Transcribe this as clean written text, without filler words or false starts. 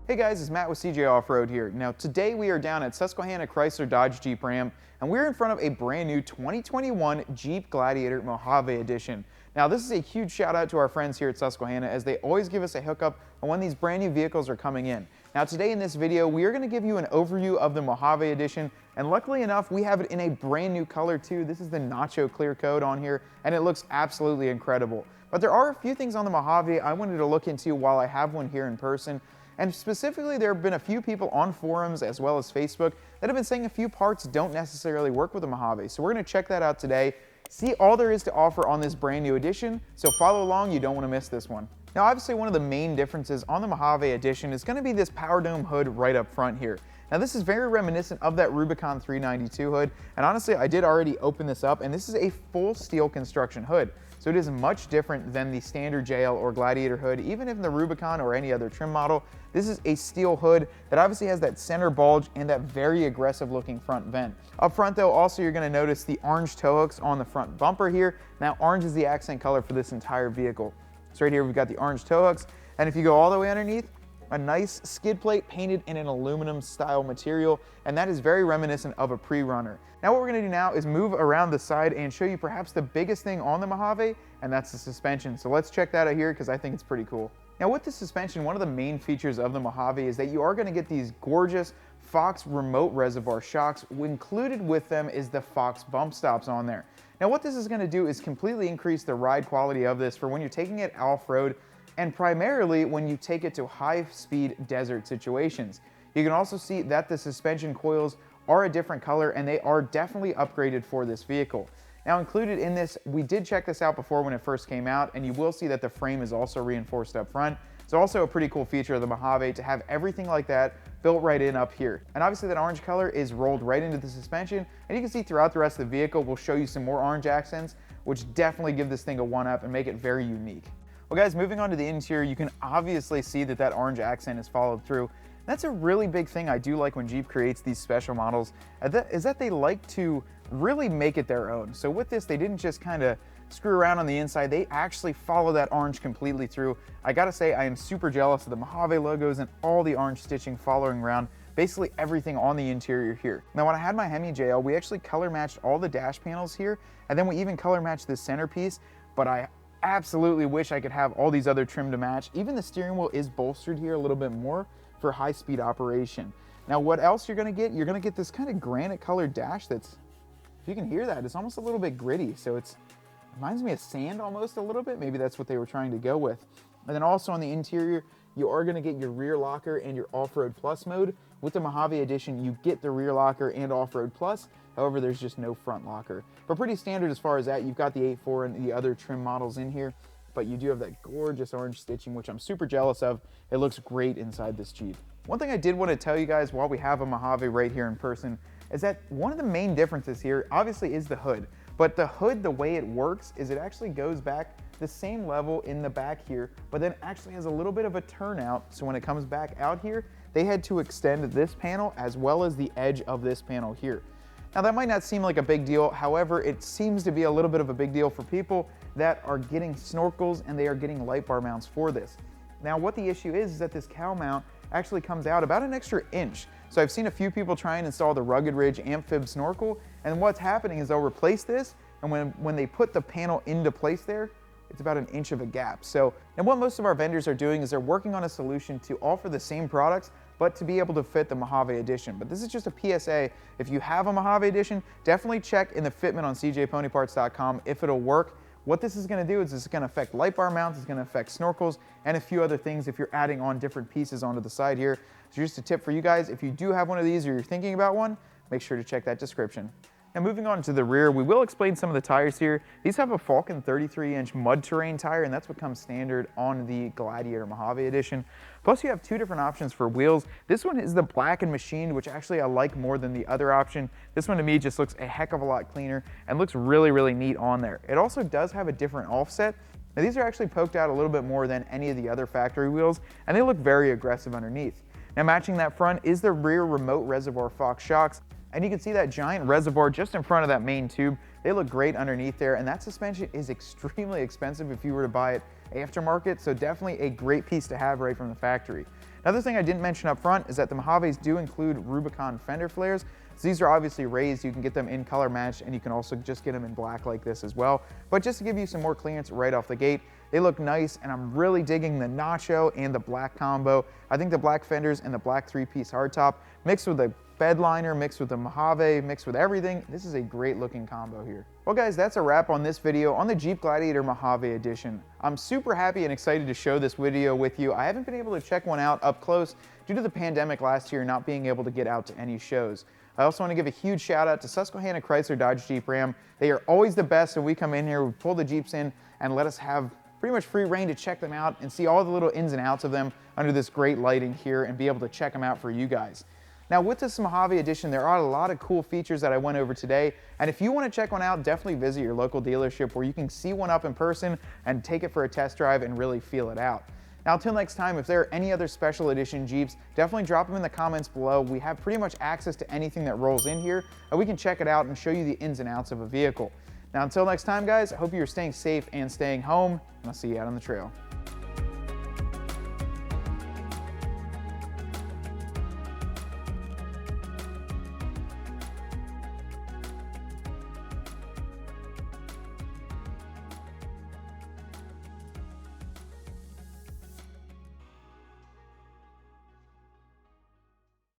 Hey guys, it's Matt with CJ Off-Road here. Now today we are down at Susquehanna Chrysler Dodge Jeep Ram and we're in front of a brand new 2021 Jeep Gladiator Mojave edition. Now this is a huge shout out to our friends here at Susquehanna as they always give us a hookup on when these brand new vehicles are coming in. Now today in this video we are going to give you an overview of the Mojave edition, and luckily enough we have it in a brand new color too. This is the Nacho Clear Coat on here and it looks absolutely incredible. But there are a few things on the Mojave I wanted to look into while I have one here in person. And specifically, there have been a few people on forums as well as Facebook that have been saying a few parts don't necessarily work with the Mojave. So we're going to check that out today, see all there is to offer on this brand new edition. So follow along, you don't want to miss this one. Now obviously one of the main differences on the Mojave edition is going to be this power dome hood right up front here. Now this is very reminiscent of that Rubicon 392 hood, and honestly I did already open this up, and this is a full steel construction hood. So it is much different than the standard JL or Gladiator hood. Even if in the Rubicon or any other trim model, this is a steel hood that obviously has that center bulge and that very aggressive looking front vent. Up front though, also you're going to notice the orange tow hooks on the front bumper here. Now orange is the accent color for this entire vehicle. So right here we've got the orange tow hooks, and if you go all the way underneath, a nice skid plate painted in an aluminum style material, and that is very reminiscent of a pre-runner. Now what we're going to do now is move around the side and show you perhaps the biggest thing on the Mojave, and that's the suspension. So let's check that out here because I think it's pretty cool. Now with the suspension, one of the main features of the Mojave is that you are going to get these gorgeous Fox remote reservoir shocks. Included with them is the Fox bump stops on there. Now what this is going to do is completely increase the ride quality of this for when you're taking it off-road, and primarily when you take it to high-speed desert situations. You can also see that the suspension coils are a different color and they are definitely upgraded for this vehicle. Now included in this, we did check this out before when it first came out, and you will see that the frame is also reinforced up front. It's also a pretty cool feature of the Mojave to have everything like that built right in up here. And obviously that orange color is rolled right into the suspension, and you can see throughout the rest of the vehicle we'll show you some more orange accents, which definitely give this thing a one-up and make it very unique. Well guys, moving on to the interior, you can obviously see that that orange accent is followed through. That's a really big thing I do like when Jeep creates these special models, is that they like to really make it their own. So with this, they didn't just kind of screw around on the inside, they actually follow that orange completely through. I gotta say, I am super jealous of the Mojave logos and all the orange stitching following around basically everything on the interior here. Now when I had my Hemi JL, we actually color matched all the dash panels here, and then we even color matched the centerpiece, but I absolutely wish I could have all these other trim to match. Even the steering wheel is bolstered here a little bit more for high-speed operation. Now what else you're going to get? You're going to get this kind of granite colored dash that's, if you can hear that, it's almost a little bit gritty. So it reminds me of sand almost a little bit. Maybe that's what they were trying to go with. And then also on the interior, you are going to get your rear locker and your off-road plus mode. With the Mojave edition, you get the rear locker and off-road plus. However, there's just no front locker. But pretty standard as far as that. You've got the 8.4 and the other trim models in here, but you do have that gorgeous orange stitching, which I'm super jealous of. It looks great inside this Jeep. One thing I did want to tell you guys while we have a Mojave right here in person is that one of the main differences here obviously is the hood. But the hood, the way it works is it actually goes back the same level in the back here, but then actually has a little bit of a turnout. So when it comes back out here, they had to extend this panel as well as the edge of this panel here. Now that might not seem like a big deal, however, it seems to be a little bit of a big deal for people that are getting snorkels and they are getting light bar mounts for this. Now what the issue is that this cowl mount actually comes out about an extra inch. So I've seen a few people try and install the Rugged Ridge Amphib snorkel, and what's happening is they'll replace this, and when they put the panel into place there, it's about an inch of a gap. So, and what most of our vendors are doing is they're working on a solution to offer the same products, but to be able to fit the Mojave edition. But this is just a PSA. If you have a Mojave edition, definitely check in the Fitment on cjponyparts.com if it'll work. What this is going to do is it's going to affect light bar mounts, it's going to affect snorkels, and a few other things if you're adding on different pieces onto the side here. So just a tip for you guys, if you do have one of these or you're thinking about one, make sure to check that description. Now moving on to the rear, we will explain some of the tires here. These have a Falcon 33-inch mud terrain tire, and that's what comes standard on the Gladiator Mojave edition. Plus you have two different options for wheels. This one is the black and machined, which actually I like more than the other option. This one to me just looks a heck of a lot cleaner and looks really, really neat on there. It also does have a different offset. Now these are actually poked out a little bit more than any of the other factory wheels, and they look very aggressive underneath. Now matching that front is the rear remote reservoir Fox shocks. And you can see that giant reservoir just in front of that main tube. They look great underneath there, and that suspension is extremely expensive if you were to buy it aftermarket, so definitely a great piece to have right from the factory. Another thing I didn't mention up front is that the Mojaves do include Rubicon fender flares. So these are obviously raised, you can get them in color matched, and you can also just get them in black like this as well. But just to give you some more clearance right off the gate, they look nice, and I'm really digging the Nacho and the black combo. I think the black fenders and the black 3-piece hardtop mixed with the bed liner, mixed with the Mojave, mixed with everything, this is a great looking combo here. Well guys, that's a wrap on this video on the Jeep Gladiator Mojave edition. I'm super happy and excited to show this video with you. I haven't been able to check one out up close due to the pandemic last year not being able to get out to any shows. I also want to give a huge shout out to Susquehanna Chrysler Dodge Jeep Ram. They are always the best when we come in here, we pull the Jeeps in and let us have pretty much free reign to check them out and see all the little ins and outs of them under this great lighting here and be able to check them out for you guys. Now with this Mojave edition, there are a lot of cool features that I went over today, and if you want to check one out, definitely visit your local dealership where you can see one up in person and take it for a test drive and really feel it out. Now until next time, if there are any other special edition Jeeps, definitely drop them in the comments below. We have pretty much access to anything that rolls in here, and we can check it out and show you the ins and outs of a vehicle. Now until next time guys, I hope you're staying safe and staying home, and I'll see you out on the trail.